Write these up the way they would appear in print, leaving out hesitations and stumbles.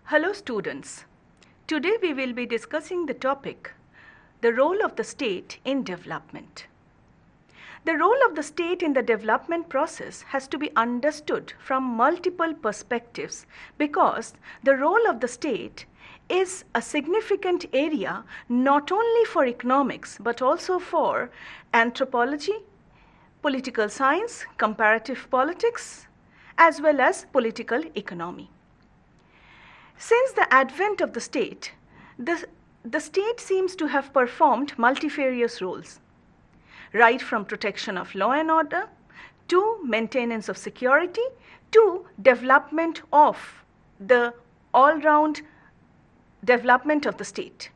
Hello students. Today we will be discussing the topic, the role of the state in development. The role of the state in the development process has to be understood from multiple perspectives because the role of the state is a significant area not only for economics but also for anthropology, political science, comparative politics, as well as political economy. Since the advent of the state, the state seems to have performed multifarious roles, right from protection of law and order, to maintenance of security, to development of the all-round development of the state.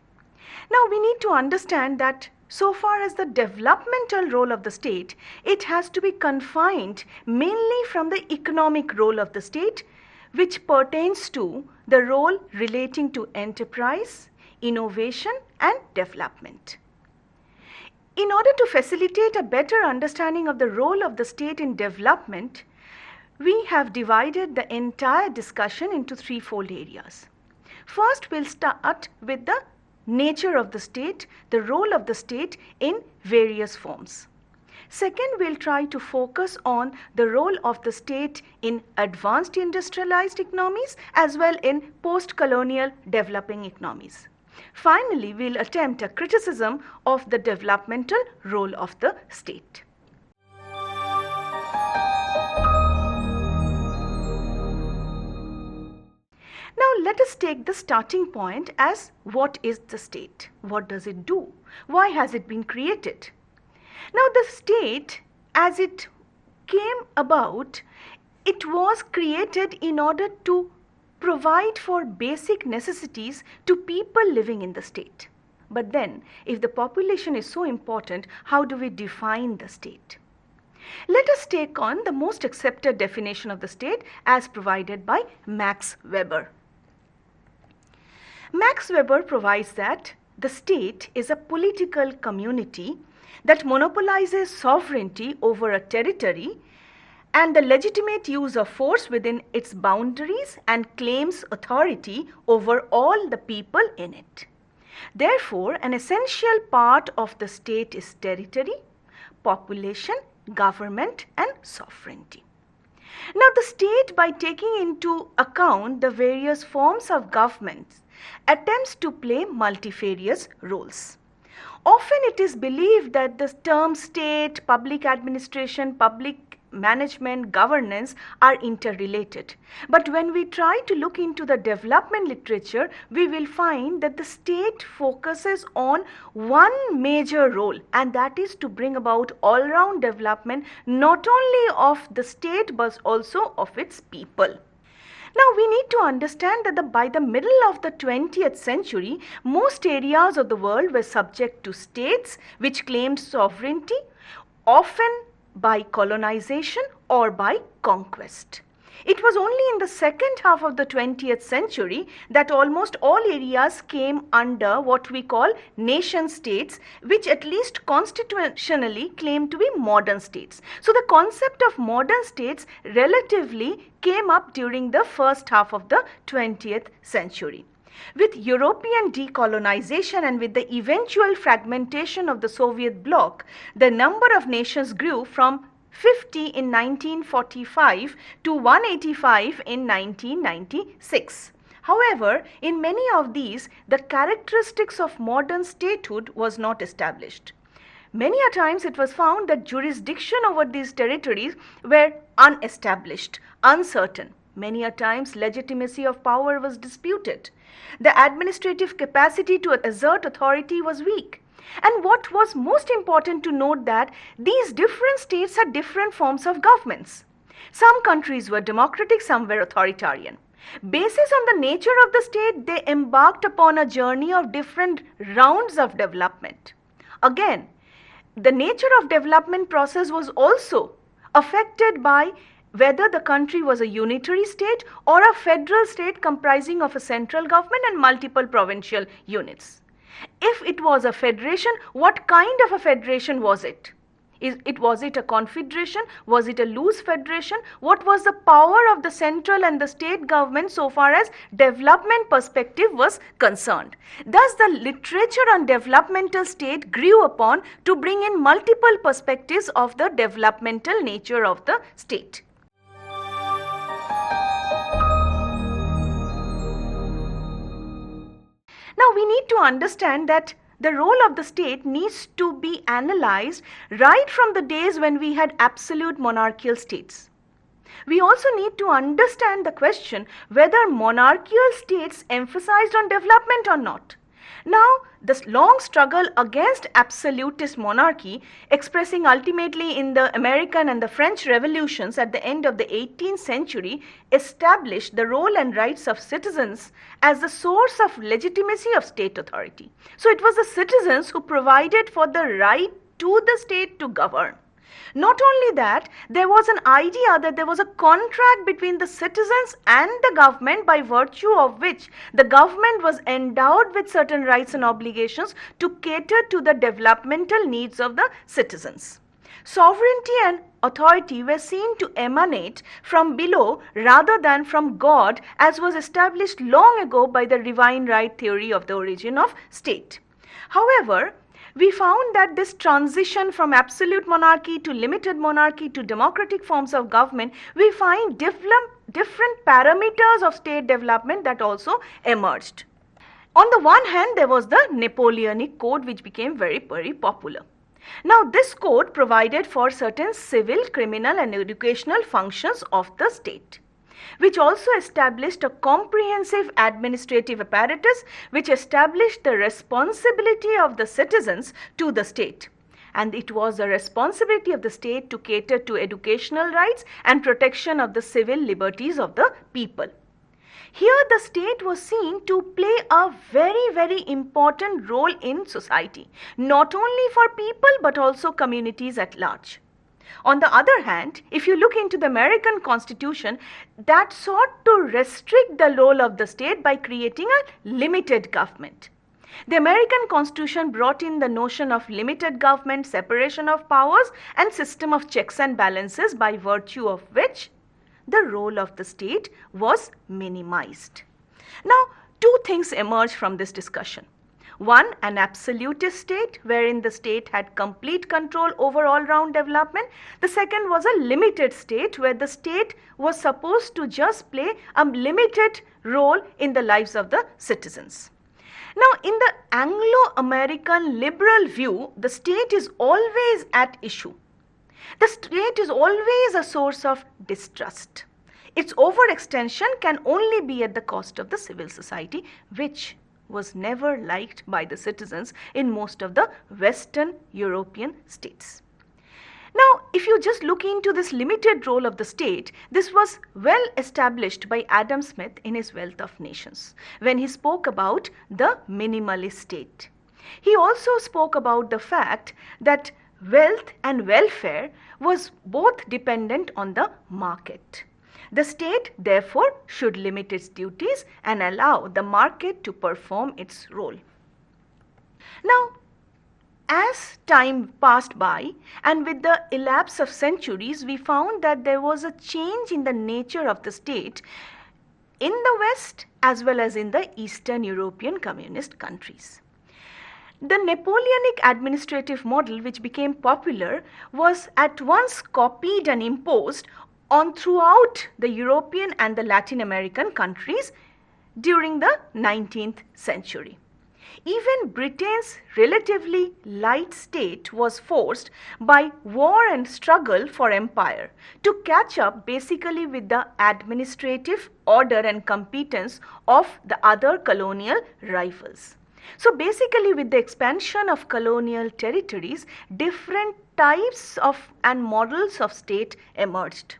Now we need to understand that so far as the developmental role of the state, it has to be confined mainly from the economic role of the state, which pertains to the role relating to enterprise, innovation and development. In order to facilitate a better understanding of the role of the state in development, we have divided the entire discussion into threefold areas. First, we'll start with the nature of the state, the role of the state in various forms. Second, we'll try to focus on the role of the state in advanced industrialized economies as well in post-colonial developing economies. Finally, we'll attempt a criticism of the developmental role of the state. Now let us take the starting point as what is the state? What does it do? Why has it been created? Now the state, as it came about, it was created in order to provide for basic necessities to people living in the state. But then, if the population is so important, how do we define the state? Let us take on the most accepted definition of the state as provided by Max Weber. Max Weber provides that the state is a political community that monopolizes sovereignty over a territory and the legitimate use of force within its boundaries and claims authority over all the people in it. Therefore, an essential part of the state is territory, population, government and sovereignty. Now, the state, by taking into account the various forms of governments, attempts to play multifarious roles. Often it is believed that the term state, public administration, public management, governance are interrelated. But when we try to look into the development literature, we will find that the state focuses on one major role, and that is to bring about all-round development not only of the state but also of its people. Now we need to understand that by the middle of the 20th century, most areas of the world were subject to states which claimed sovereignty, often by colonization or by conquest. It was only in the second half of the 20th century that almost all areas came under what we call nation states, which at least constitutionally claim to be modern states. So the concept of modern states relatively came up during the first half of the 20th century. With European decolonization and with the eventual fragmentation of the Soviet bloc, the number of nations grew from 50 in 1945 to 185 in 1996. However, in many of these, the characteristics of modern statehood was not established. Many a times it was found that jurisdiction over these territories were unestablished, uncertain. Many a times legitimacy of power was disputed. The administrative capacity to assert authority was weak. And what was most important to note that these different states had different forms of governments. Some countries were democratic, some were authoritarian. Basis on the nature of the state, they embarked upon a journey of different rounds of development. Again, the nature of development process was also affected by whether the country was a unitary state or a federal state comprising of a central government and multiple provincial units. If it was a federation, what kind of a federation was it? Was it a confederation? Was it a loose federation? What was the power of the central and the state government so far as development perspective was concerned? Thus, the literature on developmental state grew upon to bring in multiple perspectives of the developmental nature of the state. Now, we need to understand that the role of the state needs to be analyzed right from the days when we had absolute monarchical states. We also need to understand the question whether monarchical states emphasized on development or not. Now, this long struggle against absolutist monarchy, expressing ultimately in the American and the French revolutions at the end of the 18th century, established the role and rights of citizens as the source of legitimacy of state authority. So, it was the citizens who provided for the right to the state to govern. Not only that, there was an idea that there was a contract between the citizens and the government by virtue of which the government was endowed with certain rights and obligations to cater to the developmental needs of the citizens. Sovereignty and authority were seen to emanate from below rather than from God, as was established long ago by the divine right theory of the origin of state. However, we found that this transition from absolute monarchy to limited monarchy to democratic forms of government, we find different parameters of state development that also emerged. On the one hand, there was the Napoleonic Code, which became very, very popular. Now, this code provided for certain civil, criminal and educational functions of the state, which also established a comprehensive administrative apparatus which established the responsibility of the citizens to the state. And it was the responsibility of the state to cater to educational rights and protection of the civil liberties of the people. Here the state was seen to play a very, very important role in society, not only for people but also communities at large. On the other hand, if you look into the American Constitution, that sought to restrict the role of the state by creating a limited government. The American Constitution brought in the notion of limited government, separation of powers and system of checks and balances, by virtue of which the role of the state was minimized. Now, two things emerged from this discussion. One, an absolutist state wherein the state had complete control over all-round development. The second was a limited state where the state was supposed to just play a limited role in the lives of the citizens. Now, in the Anglo-American liberal view, the state is always at issue. The state is always a source of distrust. Its overextension can only be at the cost of the civil society, which was never liked by the citizens in most of the Western European states. Now, if you just look into this limited role of the state, this was well established by Adam Smith in his Wealth of Nations, when he spoke about the minimalist state. He also spoke about the fact that wealth and welfare was both dependent on the market. The state, therefore, should limit its duties and allow the market to perform its role. Now, as time passed by and with the elapse of centuries, we found that there was a change in the nature of the state in the West as well as in the Eastern European communist countries. The Napoleonic administrative model, which became popular, was at once copied and imposed on throughout the European and the Latin American countries during the 19th century. Even Britain's relatively light state was forced by war and struggle for empire to catch up basically with the administrative order and competence of the other colonial rivals. So basically, with the expansion of colonial territories, different types of and models of state emerged.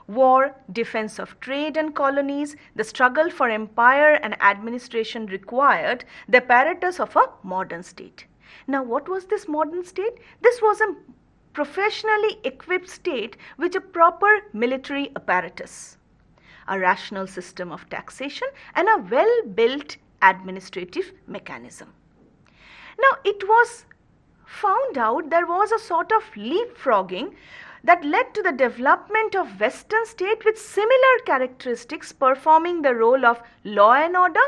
War, defense of trade and colonies, the struggle for empire and administration required the apparatus of a modern state. Now, what was this modern state? This was a professionally equipped state with a proper military apparatus, a rational system of taxation and a well-built administrative mechanism. Now, it was found out there was a sort of leapfrogging that led to the development of Western states with similar characteristics, performing the role of law and order,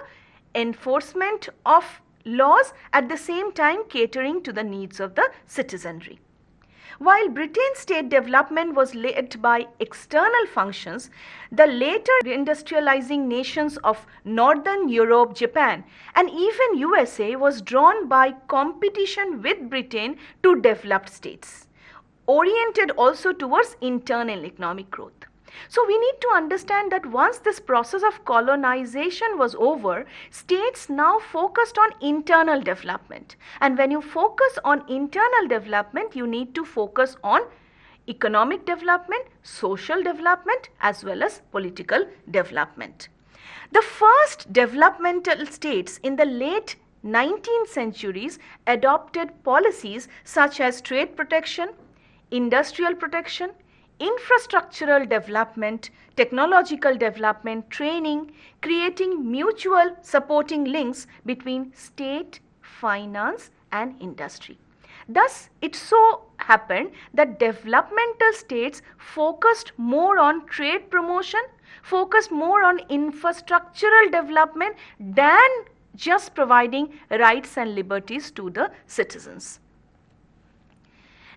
enforcement of laws, at the same time catering to the needs of the citizenry. While Britain's state development was led by external functions, the later industrializing nations of Northern Europe, Japan, and even USA was drawn by competition with Britain to developed states, oriented also towards internal economic growth. So we need to understand that once this process of colonization was over, states now focused on internal development. And when you focus on internal development, you need to focus on economic development, social development, as well as political development. The first developmental states in the late 19th centuries adopted policies such as trade protection, industrial protection, infrastructural development, technological development, training, creating mutual supporting links between state, finance and industry. Thus, it so happened that developmental states focused more on trade promotion, focused more on infrastructural development than just providing rights and liberties to the citizens.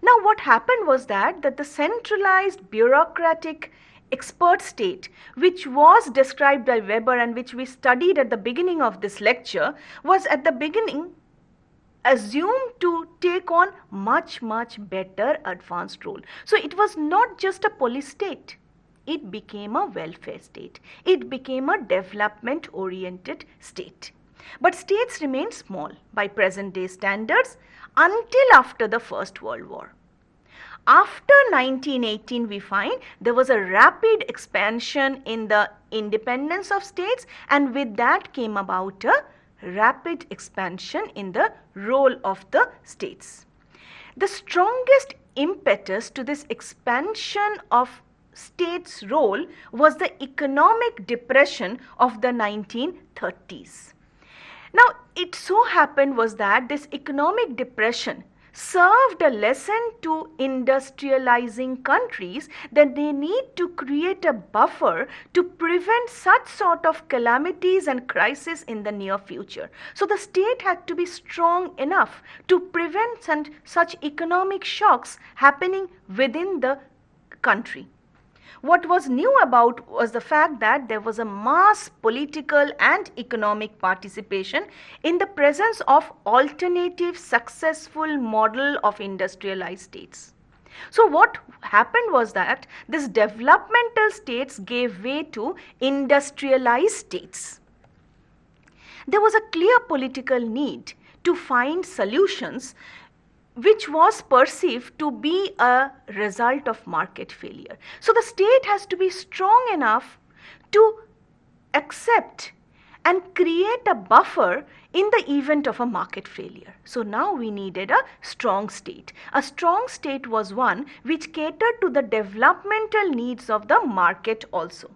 Now what happened was that the centralized bureaucratic expert state, which was described by Weber and which we studied at the beginning of this lecture, was at the beginning assumed to take on much better advanced role. So it was not just a police state, it became a welfare state, it became a development oriented state. But states remained small by present day standards until after the First World War. After 1918, we find there was a rapid expansion in the independence of states, and with that came about a rapid expansion in the role of the states. The strongest impetus to this expansion of states' role was the economic depression of the 1930s. Now, it so happened was that this economic depression served a lesson to industrializing countries that they need to create a buffer to prevent such sort of calamities and crises in the near future. So the state had to be strong enough to prevent such economic shocks happening within the country. What was new about was the fact that there was a mass political and economic participation in the presence of alternative successful model of industrialized states. So what happened was that this developmental states gave way to industrialized states. There was a clear political need to find solutions which was perceived to be a result of market failure. So the state has to be strong enough to accept and create a buffer in the event of a market failure. So now we needed a strong state. A strong state was one which catered to the developmental needs of the market also.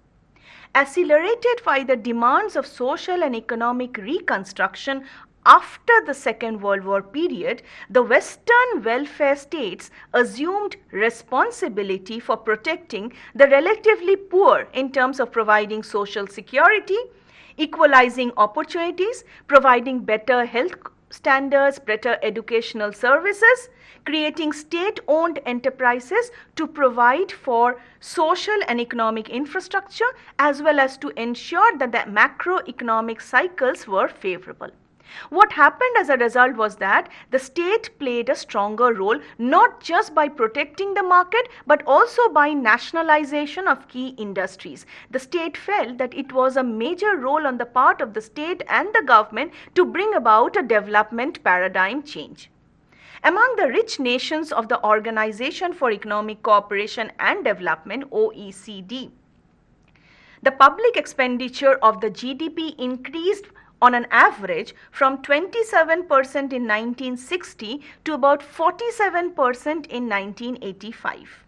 Accelerated by the demands of social and economic reconstruction after the Second World War period, the Western welfare states assumed responsibility for protecting the relatively poor in terms of providing social security, equalizing opportunities, providing better health standards, better educational services, creating state-owned enterprises to provide for social and economic infrastructure, as well as to ensure that the macroeconomic cycles were favorable. What happened as a result was that the state played a stronger role not just by protecting the market but also by nationalization of key industries. The state felt that it was a major role on the part of the state and the government to bring about a development paradigm change. Among the rich nations of the Organization for Economic Cooperation and Development, OECD, the public expenditure of the GDP increased on an average from 27% in 1960 to about 47% in 1985.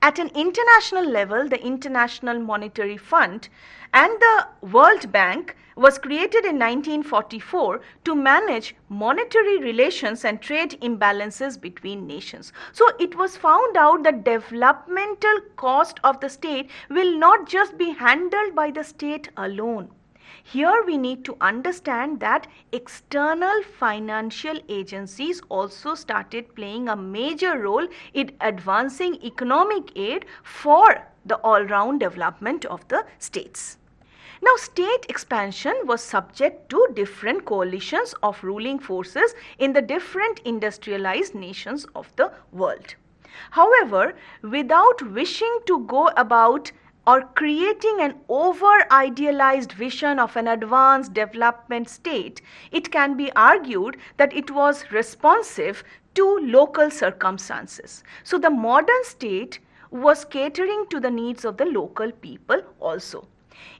At an international level, the International Monetary Fund and the World Bank was created in 1944 to manage monetary relations and trade imbalances between nations. So it was found out that developmental cost of the state will not just be handled by the state alone. Here we need to understand that external financial agencies also started playing a major role in advancing economic aid for the all-round development of the states. Now, state expansion was subject to different coalitions of ruling forces in the different industrialized nations of the world. However, without wishing to go about or creating an over-idealized vision of an advanced development state, it can be argued that it was responsive to local circumstances. So, the modern state was catering to the needs of the local people also,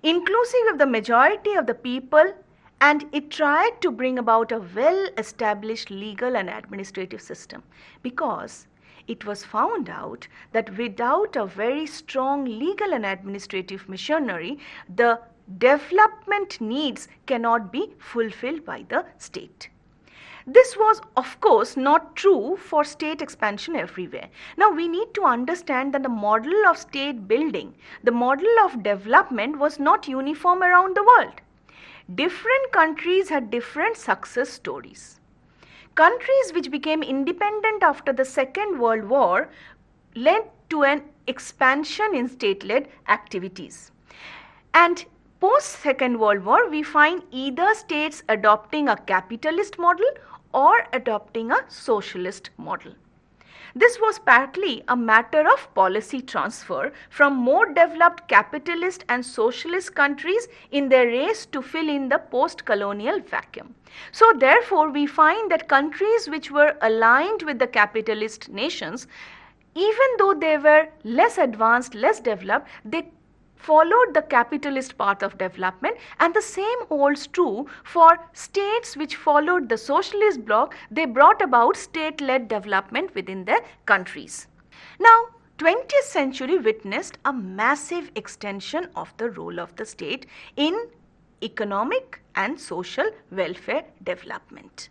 inclusive of the majority of the people, and it tried to bring about a well-established legal and administrative system, because it was found out that without a very strong legal and administrative machinery, the development needs cannot be fulfilled by the state. This was, of course, not true for state expansion everywhere. Now, we need to understand that the model of state building, the model of development was not uniform around the world. Different countries had different success stories. Countries which became independent after the Second World War led to an expansion in state-led activities. And post-Second World War, we find either states adopting a capitalist model or adopting a socialist model. This was partly a matter of policy transfer from more developed capitalist and socialist countries in their race to fill in the post-colonial vacuum. So therefore, we find that countries which were aligned with the capitalist nations, even though they were less advanced, less developed, they followed the capitalist path of development, and the same holds true for states which followed the socialist bloc. They brought about state-led development within their countries. Now, 20th century witnessed a massive extension of the role of the state in economic and social welfare development.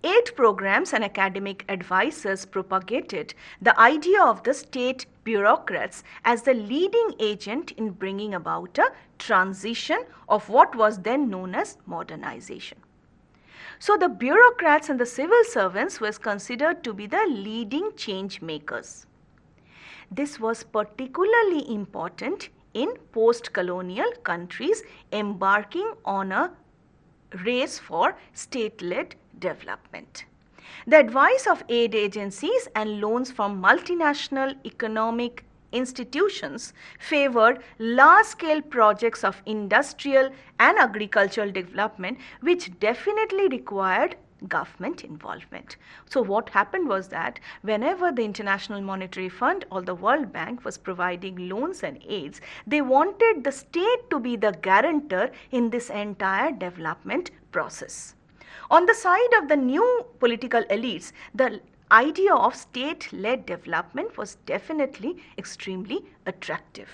Aid programs and academic advisors propagated the idea of the state bureaucrats as the leading agent in bringing about a transition of what was then known as modernization. So the bureaucrats and the civil servants was considered to be the leading change makers. This was particularly important in post-colonial countries embarking on a race for state-led development. The advice of aid agencies and loans from multinational economic institutions favored large-scale projects of industrial and agricultural development, which definitely required government involvement. So what happened was that whenever the International Monetary Fund or the World Bank was providing loans and aids, they wanted the state to be the guarantor in this entire development process. On the side of the new political elites, the idea of state-led development was definitely extremely attractive.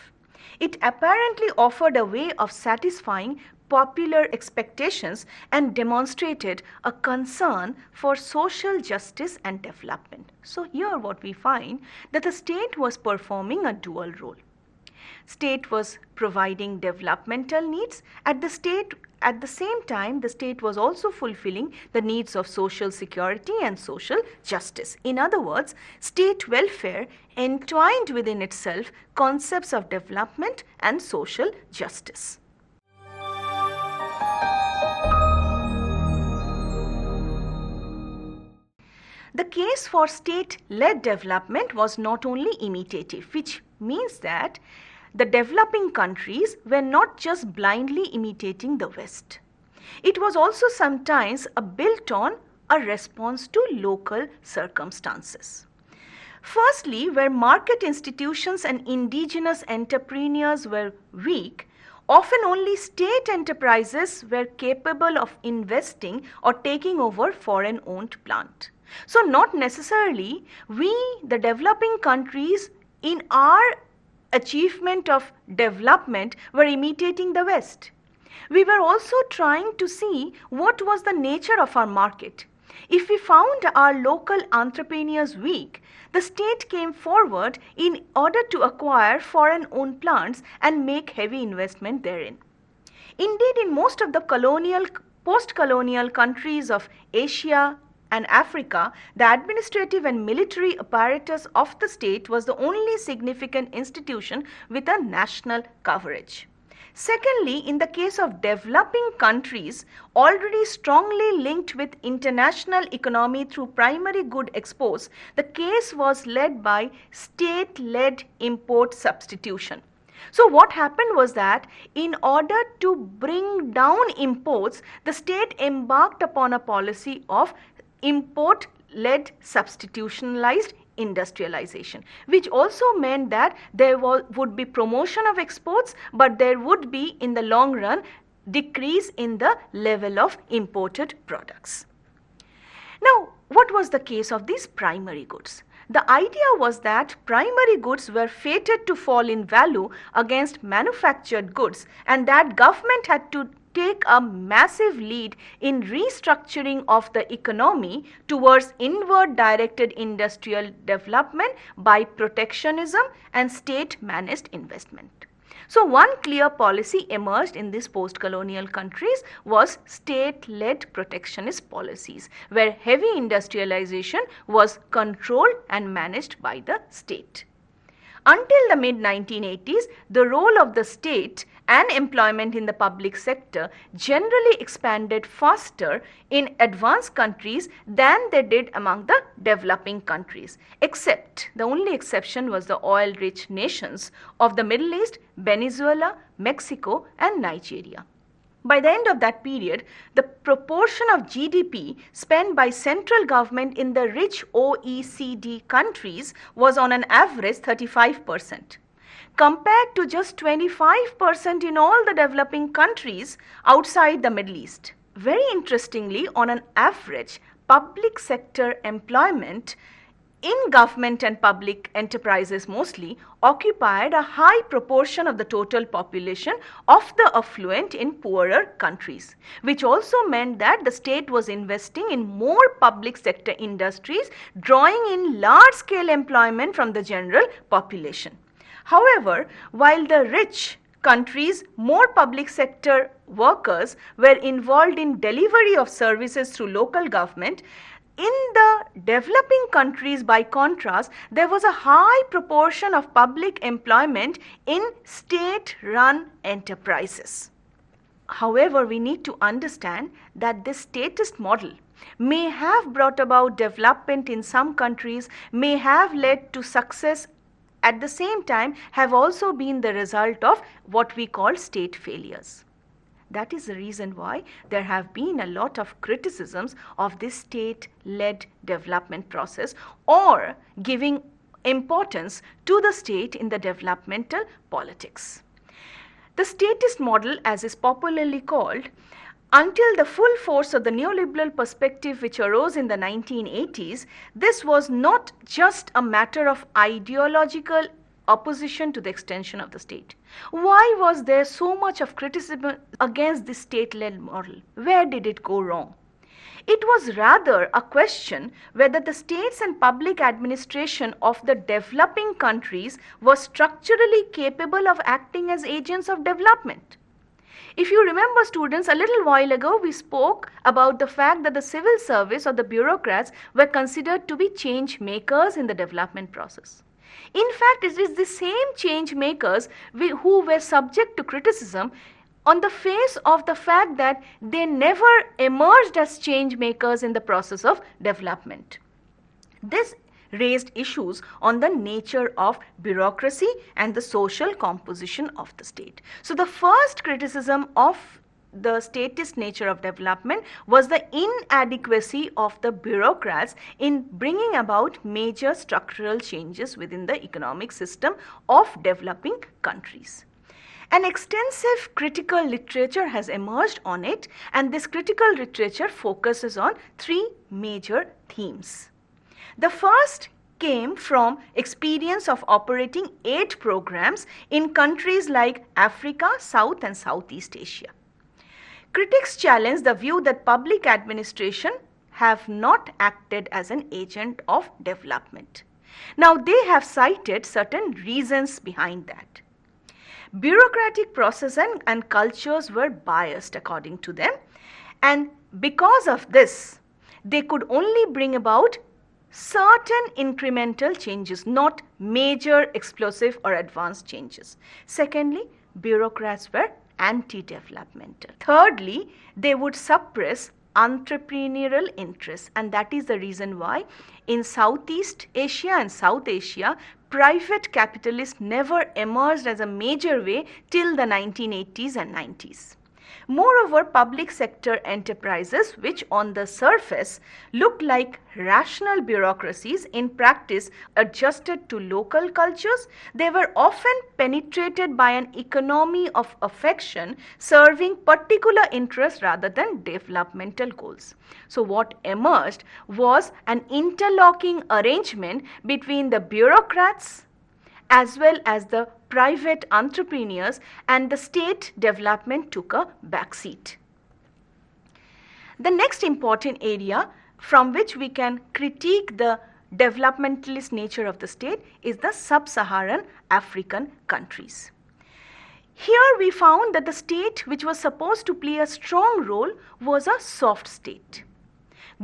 It apparently offered a way of satisfying popular expectations and demonstrated a concern for social justice and development. So here what we find that the state was performing a dual role. State was providing developmental needs. At the same time, the state was also fulfilling the needs of social security and social justice. In other words, state welfare entwined within itself concepts of development and social justice. The case for state-led development was not only imitative, which means that the developing countries were not just blindly imitating the West. It was also sometimes built on a response to local circumstances. Firstly, where market institutions and indigenous entrepreneurs were weak, often only state enterprises were capable of investing or taking over foreign-owned plant. So not necessarily we, the developing countries, in our achievement of development were imitating the West. We were also trying to see what was the nature of our market. If we found our local entrepreneurs weak, the state came forward in order to acquire foreign-owned plants and make heavy investment therein. Indeed, in most of the post-colonial countries of Asia and Africa, the administrative and military apparatus of the state was the only significant institution with a national coverage. Secondly, in the case of developing countries already strongly linked with international economy through primary good exports, the case was led by state-led import substitution. So what happened was that in order to bring down imports, the state embarked upon a policy of import-led substitutionalized industrialization, which also meant that there would be promotion of exports, but there would be in the long run decrease in the level of imported products. Now, what was the case of these primary goods? The idea was that primary goods were fated to fall in value against manufactured goods, and that government had to take a massive lead in restructuring of the economy towards inward directed industrial development by protectionism and state managed investment. So one clear policy emerged in these post-colonial countries was state-led protectionist policies, where heavy industrialization was controlled and managed by the state. Until the mid-1980s, the role of the state and employment in the public sector generally expanded faster in advanced countries than they did among the developing countries, except the only exception was the oil-rich nations of the Middle East, Venezuela, Mexico and Nigeria. By the end of that period, the proportion of GDP spent by central government in the rich OECD countries was on an average 35%, compared to just 25% in all the developing countries outside the Middle East. Very interestingly, on an average, public sector employment in government and public enterprises mostly occupied a high proportion of the total population of the affluent in poorer countries, which also meant that the state was investing in more public sector industries, drawing in large-scale employment from the general population. However, while the rich countries, more public sector workers were involved in delivery of services through local government, in the developing countries, by contrast, there was a high proportion of public employment in state-run enterprises. However, we need to understand that this statist model may have brought about development in some countries, may have led to success, at the same time have also been the result of what we call state failures. That is the reason why there have been a lot of criticisms of this state-led development process or giving importance to the state in the developmental politics. The statist model, as is popularly called, until the full force of the neoliberal perspective which arose in the 1980s, this was not just a matter of ideological opposition to the extension of the state. Why was there so much of criticism against this state-led model? Where did it go wrong? It was rather a question whether the states and public administration of the developing countries were structurally capable of acting as agents of development. If you remember, students, a little while ago we spoke about the fact that the civil service or the bureaucrats were considered to be change makers in the development process. In fact, it is the same change makers who were subject to criticism on the face of the fact that they never emerged as change makers in the process of development. This raised issues on the nature of bureaucracy and the social composition of the state. So the first criticism of the statist nature of development was the inadequacy of the bureaucrats in bringing about major structural changes within the economic system of developing countries. An extensive critical literature has emerged on it, and this critical literature focuses on three major themes. The first came from experience of operating aid programs in countries like Africa, South and Southeast Asia. Critics challenge the view that public administration have not acted as an agent of development. Now, they have cited certain reasons behind that. Bureaucratic process and cultures were biased according to them, and because of this, they could only bring about certain incremental changes, not major explosive or advanced changes. Secondly, bureaucrats were anti-developmental. Thirdly, they would suppress entrepreneurial interests, and that is the reason why in Southeast Asia and South Asia, private capitalists never emerged as a major way till the 1980s and 90s. Moreover, public sector enterprises, which on the surface looked like rational bureaucracies, in practice adjusted to local cultures, they were often penetrated by an economy of affection serving particular interests rather than developmental goals. So what emerged was an interlocking arrangement between the bureaucrats as well as the private entrepreneurs, and the state development took a backseat. The next important area from which we can critique the developmentalist nature of the state is the sub-Saharan African countries. Here we found that the state which was supposed to play a strong role was a soft state.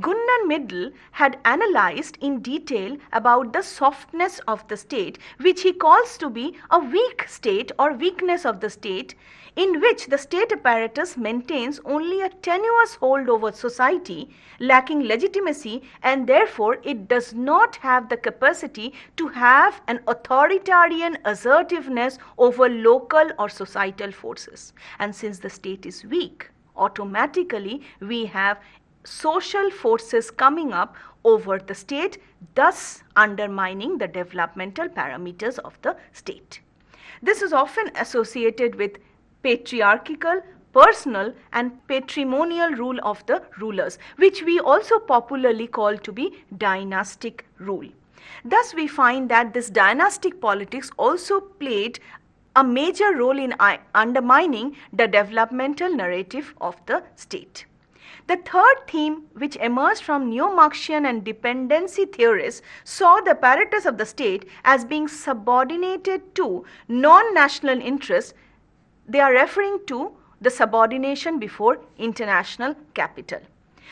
Gunnar Myrdal had analyzed in detail about the softness of the state, which he calls to be a weak state or weakness of the state, in which the state apparatus maintains only a tenuous hold over society, lacking legitimacy, and therefore it does not have the capacity to have an authoritarian assertiveness over local or societal forces. And since the state is weak, automatically we have social forces coming up over the state, thus undermining the developmental parameters of the state. This is often associated with patriarchal, personal and patrimonial rule of the rulers, which we also popularly call to be dynastic rule. Thus we find that this dynastic politics also played a major role in undermining the developmental narrative of the state. The third theme which emerged from neo-Marxian and dependency theorists saw the apparatus of the state as being subordinated to non-national interests. They are referring to the subordination before international capital.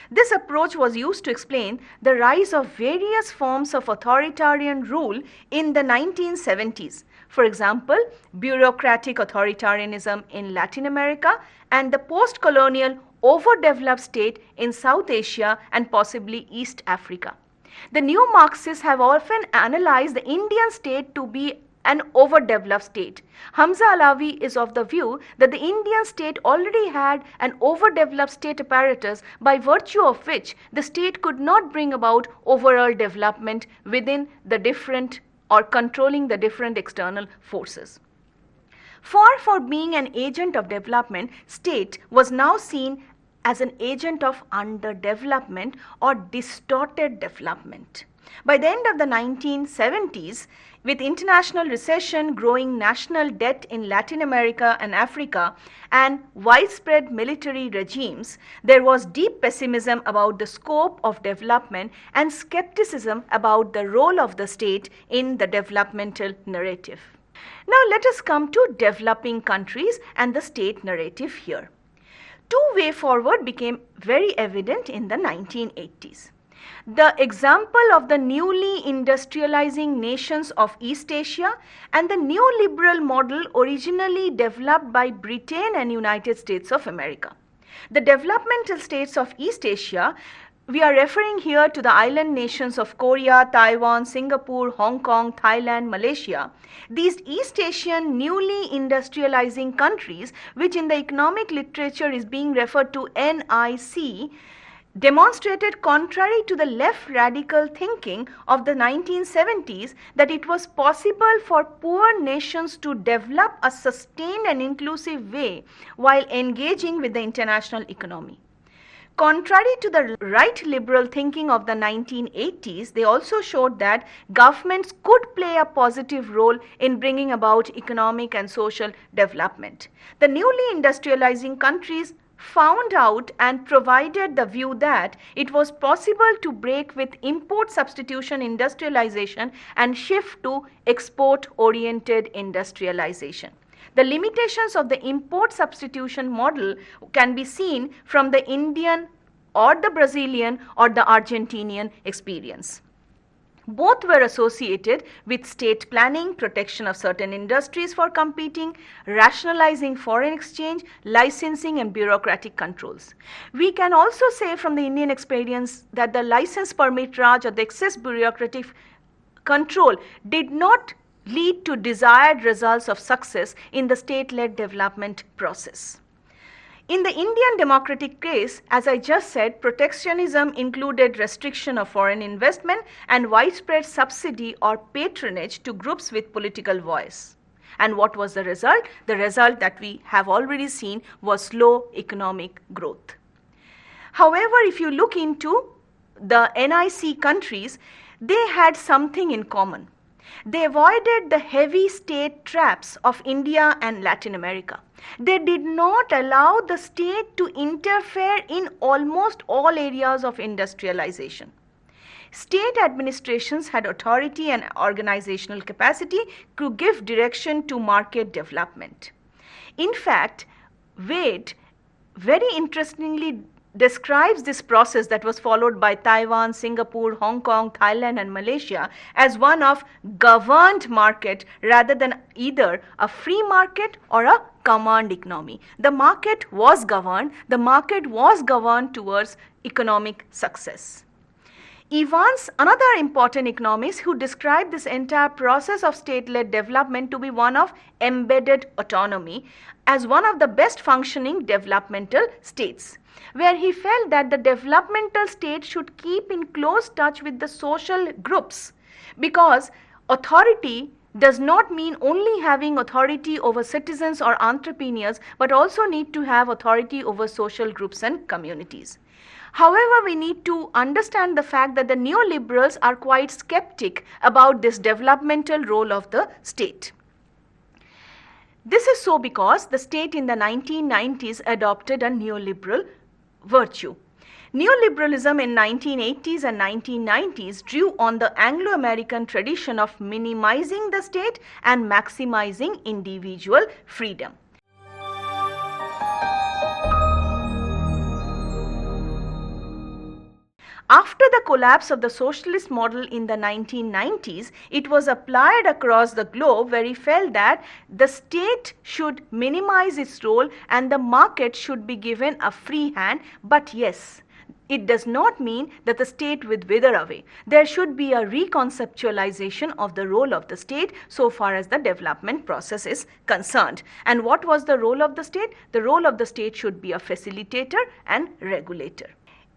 This approach was used to explain the rise of various forms of authoritarian rule in the 1970s. For example, bureaucratic authoritarianism in Latin America and the post-colonial overdeveloped state in South Asia and possibly East Africa. The neo-Marxists have often analyzed the Indian state to be an overdeveloped state. Hamza Alavi is of the view that the Indian state already had an overdeveloped state apparatus by virtue of which the state could not bring about overall development within the different or controlling the different external forces. Far from being an agent of development, state was now seen as an agent of underdevelopment or distorted development. By the end of the 1970s, with international recession, growing national debt in Latin America and Africa, and widespread military regimes, there was deep pessimism about the scope of development and skepticism about the role of the state in the developmental narrative. Now let us come to developing countries and the state narrative here. Two way forward became very evident in the 1980s. The example of the newly industrializing nations of East Asia and the neoliberal model originally developed by Britain and United States of America. The developmental states of East Asia, we are referring here to the island nations of Korea, Taiwan, Singapore, Hong Kong, Thailand, Malaysia. These East Asian newly industrializing countries, which in the economic literature is being referred to NIC, demonstrated, contrary to the left radical thinking of the 1970s, that it was possible for poor nations to develop a sustained and inclusive way while engaging with the international economy. Contrary to the right liberal thinking of the 1980s, they also showed that governments could play a positive role in bringing about economic and social development. The newly industrializing countries found out and provided the view that it was possible to break with import substitution industrialization and shift to export oriented industrialization. The limitations of the import substitution model can be seen from the Indian or the Brazilian or the Argentinian experience. Both were associated with state planning, protection of certain industries for competing, rationalizing foreign exchange, licensing and bureaucratic controls. We can also say from the Indian experience that the license permit Raj or the excess bureaucratic control did not lead to desired results of success in the state-led development process. In the Indian democratic case, as I just said, protectionism included restriction of foreign investment and widespread subsidy or patronage to groups with political voice. And what was the result? The result that we have already seen was slow economic growth. However, if you look into the NIC countries, they had something in common. They avoided the heavy state traps of India and Latin America. They did not allow the state to interfere in almost all areas of industrialization. State administrations had authority and organizational capacity to give direction to market development. In fact, Wade very interestingly describes this process that was followed by Taiwan, Singapore, Hong Kong, Thailand and Malaysia as one of governed market rather than either a free market or a command economy. The market was governed towards economic success. Evans, another important economist who described this entire process of state-led development to be one of embedded autonomy as one of the best functioning developmental states, where he felt that the developmental state should keep in close touch with the social groups, because authority does not mean only having authority over citizens or entrepreneurs, but also need to have authority over social groups and communities. However, we need to understand the fact that the neoliberals are quite skeptic about this developmental role of the state. This is so because the state in the 1990s adopted a neoliberal virtue. Neoliberalism in 1980s and 1990s drew on the Anglo-American tradition of minimizing the state and maximizing individual freedom. After the collapse of the socialist model in the 1990s, it was applied across the globe, where he felt that the state should minimize its role and the market should be given a free hand. But yes, it does not mean that the state will wither away. There should be a reconceptualization of the role of the state so far as the development process is concerned. And what was the role of the state? The role of the state should be a facilitator and regulator.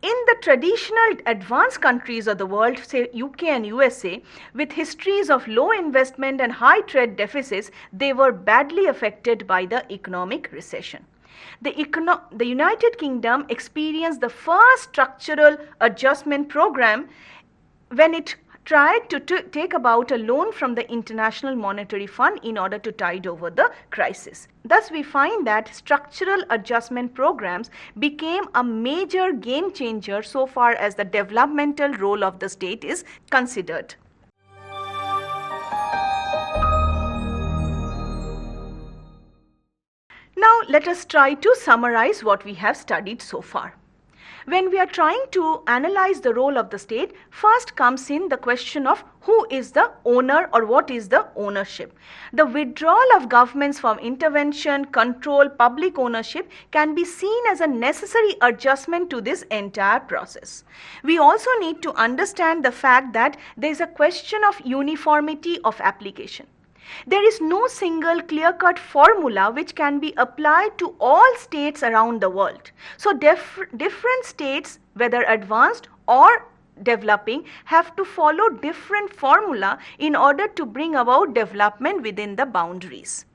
In the traditional advanced countries of the world, say UK and USA, with histories of low investment and high trade deficits, they were badly affected by the economic recession. The United Kingdom experienced the first structural adjustment program when it tried to take about a loan from the International Monetary Fund in order to tide over the crisis. Thus, we find that structural adjustment programs became a major game changer so far as the developmental role of the state is considered. Now, let us try to summarize what we have studied so far. When we are trying to analyze the role of the state, first comes in the question of who is the owner or what is the ownership. The withdrawal of governments from intervention, control, public ownership can be seen as a necessary adjustment to this entire process. We also need to understand the fact that there is a question of uniformity of application. There is no single clear-cut formula which can be applied to all states around the world. So different states, whether advanced or developing, have to follow different formula in order to bring about development within the boundaries.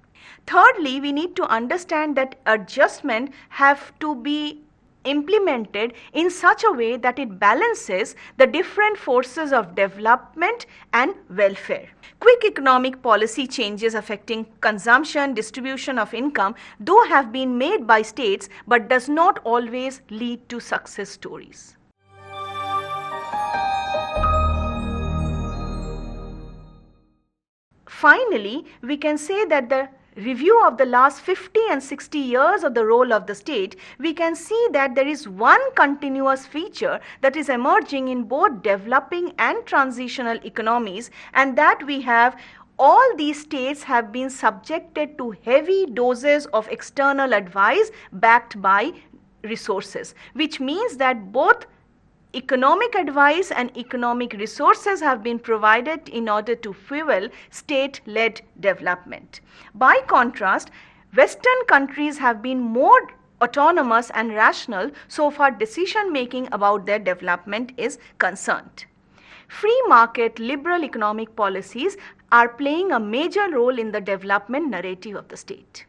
Thirdly, we need to understand that adjustment have to be implemented in such a way that it balances the different forces of development and welfare. Quick economic policy changes affecting consumption, distribution of income, though have been made by states, but does not always lead to success stories. Finally, we can say that the review of the last 50 and 60 years of the role of the state, we can see that there is one continuous feature that is emerging in both developing and transitional economies, and that we have all these states have been subjected to heavy doses of external advice backed by resources, which means that both economic advice and economic resources have been provided in order to fuel state-led development. By contrast, Western countries have been more autonomous and rational so far decision making about their development is concerned. Free market liberal economic policies are playing a major role in the development narrative of the state.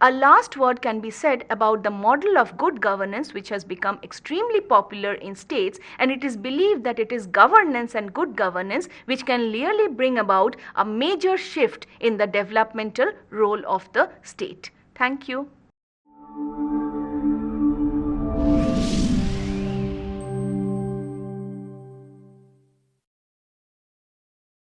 A last word can be said about the model of good governance, which has become extremely popular in states, and it is believed that it is governance and good governance which can really bring about a major shift in the developmental role of the state. Thank you.